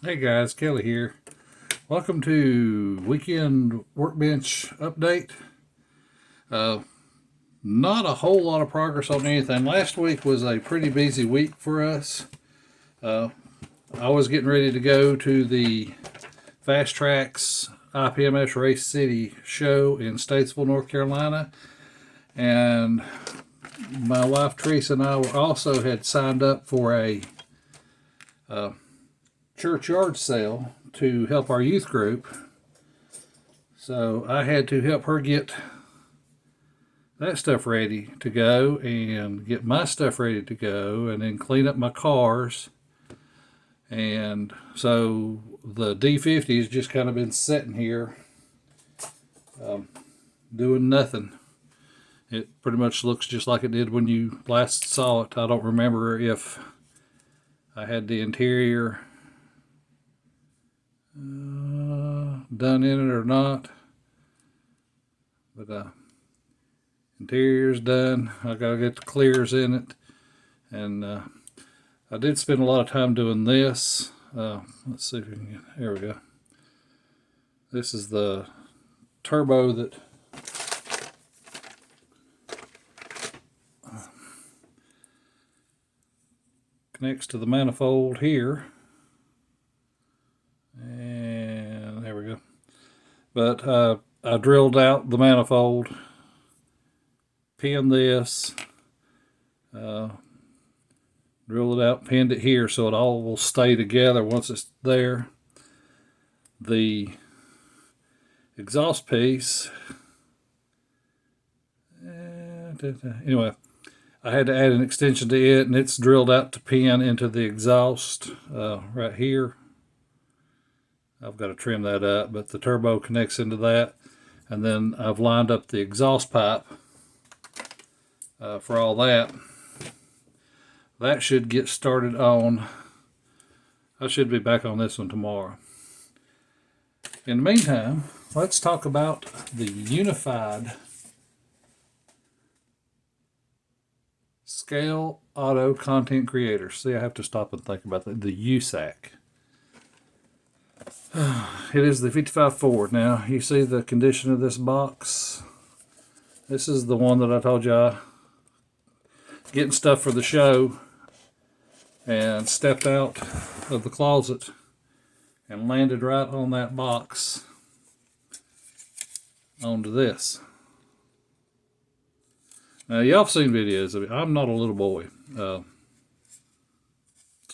Hey guys, Kelly here. Welcome to weekend workbench update. Uh, Not a whole lot of progress on anything. Last week was a pretty busy week for us. I was getting ready to go to the Fast Tracks IPMS Race City show in Statesville, North Carolina, and my wife Teresa and I were also had signed up for a church yard sale to help our youth group. So I had to help her get that stuff ready to go and get my stuff ready to go and then clean up my cars. And so the D50 has just kind of been sitting here doing nothing. It pretty much looks just like it did when you last saw it. I don't remember if I had the interior done in it or not, but interior's done. I gotta get the clears in it, and I did spend a lot of time doing this. Let's see if we can get, there we go. This is the turbo that connects to the manifold here, and there we go. But I drilled out the manifold, pinned this, drilled it out, pinned it here so it all will stay together once it's there. The exhaust piece, anyway, I had to add an extension to it, and it's drilled out to pin into the exhaust right here. I've got to trim that up, but the turbo connects into that, and then I've lined up the exhaust pipe for all that. That should get started on. I should be back on this one tomorrow. In the meantime, let's talk about the Unified Scale Auto Content Creators. See, I have to stop and think about that. The USAC. It is the 55 Ford. Now, you see the condition of this box. This is the one that I told you getting stuff for the show, and stepped out of the closet and landed right on that box onto this. Now, y'all have seen videos of it. I'm not a little boy, so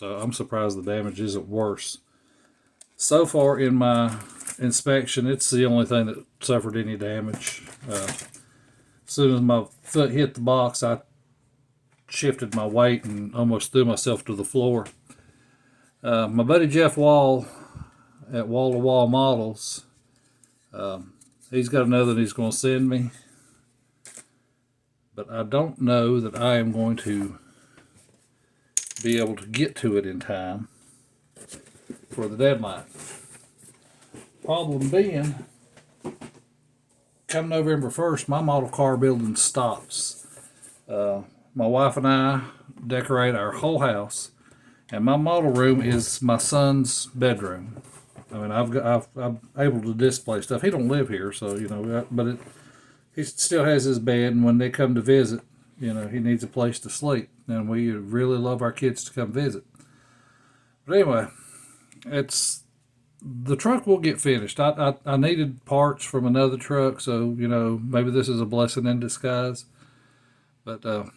I'm surprised the damage isn't worse. So far in my inspection, it's the only thing that suffered any damage. As soon as my foot hit the box, I shifted my weight and almost threw myself to the floor. My buddy Jeff Wall at Wall to Wall Models, he's got another that he's going to send me, but I don't know that I am going to be able to get to it in time for the deadline. Problem being, come November 1st, my model car building stops. My wife and I decorate our whole house, and my model room is my son's bedroom. I mean, I'm able to display stuff. He don't live here, so you know, but he still has his bed, and when they come to visit, you know, he needs a place to sleep, and we really love our kids to come visit. But anyway, the truck will get finished. I needed parts from another truck, so you know, maybe this is a blessing in disguise. But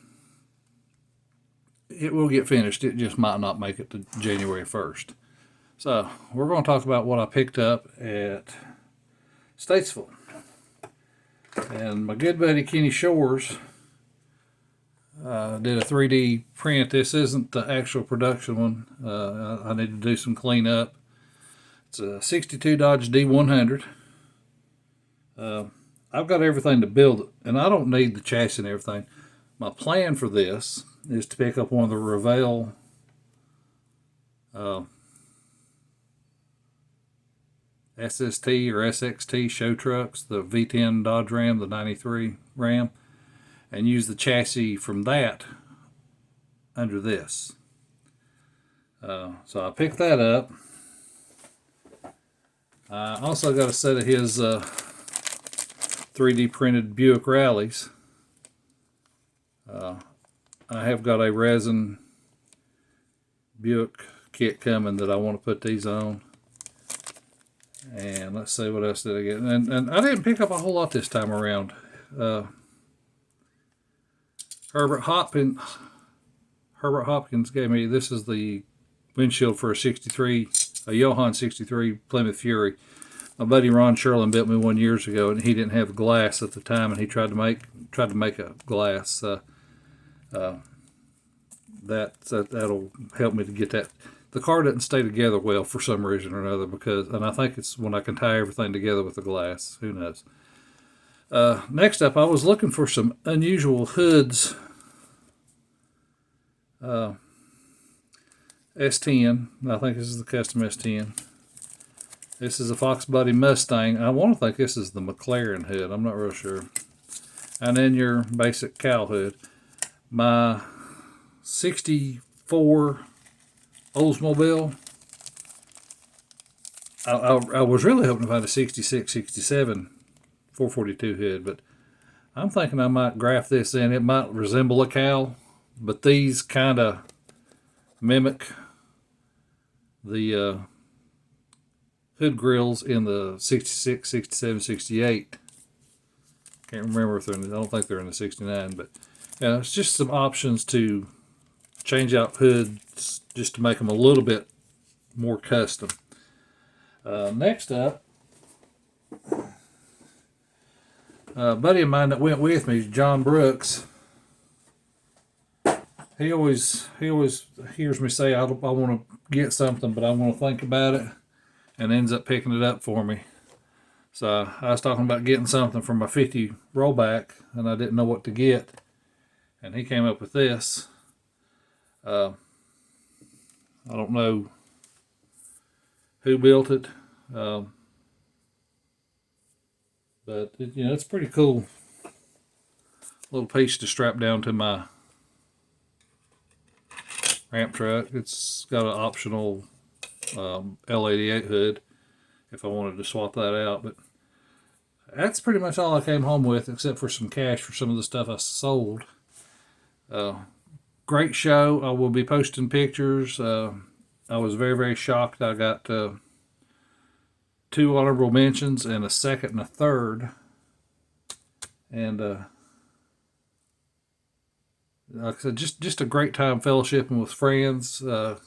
it will get finished. It just might not make it to January 1st. So we're going to talk about what I picked up at Statesville. And my good buddy Kenny Shores did a 3D print. This isn't the actual production one. I need to do some cleanup. It's a 62 Dodge D100. I've got everything to build it, and I don't need the chassis and everything. My plan for this is to pick up one of the Revell SST or SXT show trucks, the V10 Dodge Ram, the 93 Ram, and use the chassis from that under this. So I picked that up. I also got a set of his 3D printed Buick Rallies. I have got a resin Buick kit coming that I want to put these on. And let's see, what else did I get? And I didn't pick up a whole lot this time around. Herbert Hopkins gave me, this is the windshield for a Johann 63 Plymouth Fury. My buddy Ron Sherlin built me one years ago, and he didn't have glass at the time, and he tried to make a glass. That'll help me to get that. The car doesn't stay together well for some reason or another, and I think it's when I can tie everything together with the glass. Who knows? Next up, I was looking for some unusual hoods. S10. I think this is the custom S10. This is a Fox Body Mustang. I want to think this is the McLaren hood. I'm not real sure. And then your basic cow hood. My 64 Oldsmobile. I was really hoping to find a 66, 67 442 hood, but I'm thinking I might graft this in. It might resemble a cow, but these kind of mimic the hood grills in the 66, 67, 68. Can't remember if they're I don't think they're in the 69, but yeah, it's just some options to change out hoods just to make them a little bit more custom. Next up, a buddy of mine that went with me, John Brooks. He always hears me say I want to get something, but I want to think about it, and ends up picking it up for me. So I was talking about getting something for my 50 rollback, and I didn't know what to get, and he came up with this. I don't know who built it, but it's pretty cool. Little piece to strap down to my ramp truck. It's got an optional L88 hood if I wanted to swap that out, but that's pretty much all I came home with, except for some cash for some of the stuff I sold. Great show. I will be posting pictures. I was very, very shocked. I got 2 honorable mentions and a second and a third. And like I said, just a great time fellowshipping with friends. Got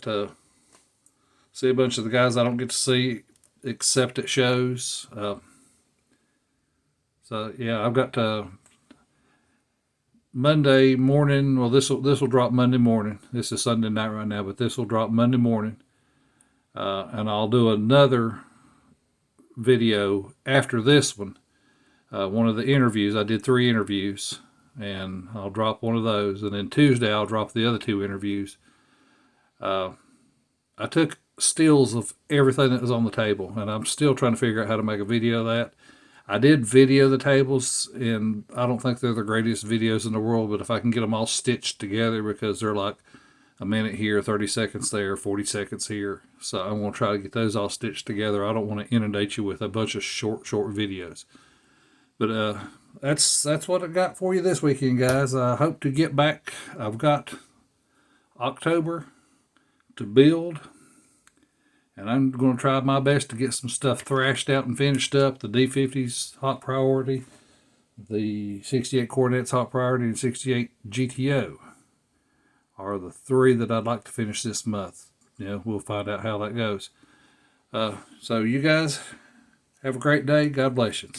to see a bunch of the guys I don't get to see except at shows. So yeah, I've got Monday morning. Well, this will drop Monday morning. This is Sunday night right now, but this will drop Monday morning, and I'll do another video after this one. One of the interviews. I did 3 interviews, and I'll drop one of those, and then Tuesday I'll drop the other 2 interviews. I took stills of everything that was on the table, and I'm still trying to figure out how to make a video of that. I did video the tables, and I don't think they're the greatest videos in the world, but if I can get them all stitched together, because they're like a minute here, 30 seconds there, 40 seconds here, so I'm going to try to get those all stitched together. I don't want to inundate you with a bunch of short videos. But that's what I got for you this weekend, guys. I hope to get back. I've got October to build, and I'm going to try my best to get some stuff thrashed out and finished up. The D50's hot priority, the 68 Cornet's hot priority, and 68 GTO are the 3 that I'd like to finish this month. We'll find out how that goes. So you guys have a great day. God bless you.